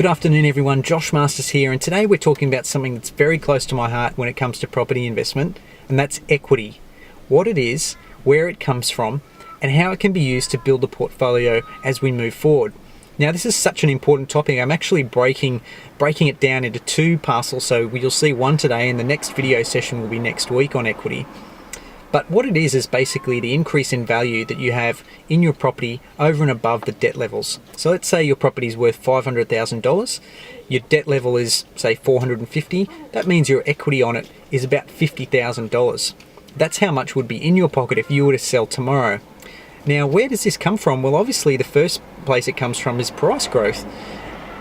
Good afternoon everyone, Josh Masters here, and today we're talking about something that's very close to my heart when it comes to property investment, and that's equity. What it is, where it comes from, and how it can be used to build a portfolio as we move forward. Now this is such an important topic. I'm actually breaking it down into two parcels, so you'll see one today and the next video session will be next week on equity. But what it is basically the increase in value that you have in your property over and above the debt levels. So let's say your property is worth $500,000, your debt level is say $450,000, that means your equity on it is about $50,000. That's how much would be in your pocket if you were to sell tomorrow. Now where does this come from? Well, obviously the first place it comes from is price growth.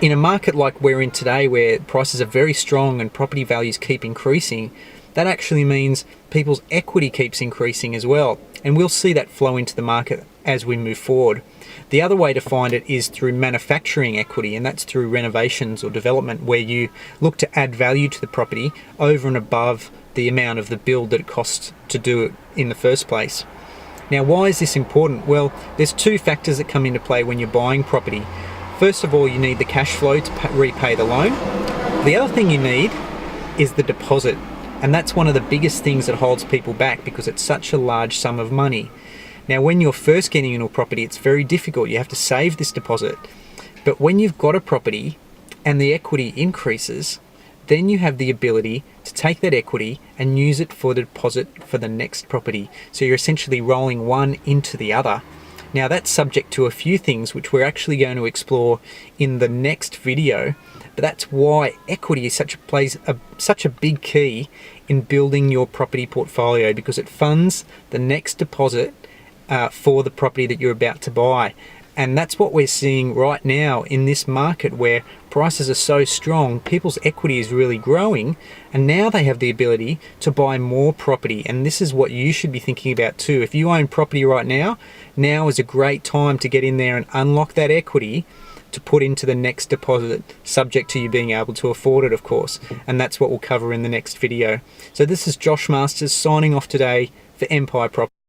In a market like we're in today, where prices are very strong and property values keep increasing, that actually means people's equity keeps increasing as well, and we'll see that flow into the market as we move forward. The other way to find it is through manufacturing equity, and that's through renovations or development, where you look to add value to the property over and above the amount of the build that it costs to do it in the first place. Now why is this important? Well, there's two factors that come into play when you're buying property. First of all, you need the cash flow to repay the loan. The other thing you need is the deposit. And that's one of the biggest things that holds people back, because it's such a large sum of money. Now when you're first getting into a property, it's very difficult. You have to save this deposit. But when you've got a property and the equity increases, then you have the ability to take that equity and use it for the deposit for the next property. So you're essentially rolling one into the other. Now that's subject to a few things which we're actually going to explore in the next video. But that's why equity is plays such a big key in building your property portfolio, because it funds the next deposit for the property that you're about to buy. And that's what we're seeing right now in this market, where prices are so strong, people's equity is really growing, and now they have the ability to buy more property. And this is what you should be thinking about too. If you own property right now, now is a great time to get in there and unlock that equity to put into the next deposit, subject to you being able to afford it, of course. And that's what we'll cover in the next video. So this is Josh Masters signing off today for Empire Property.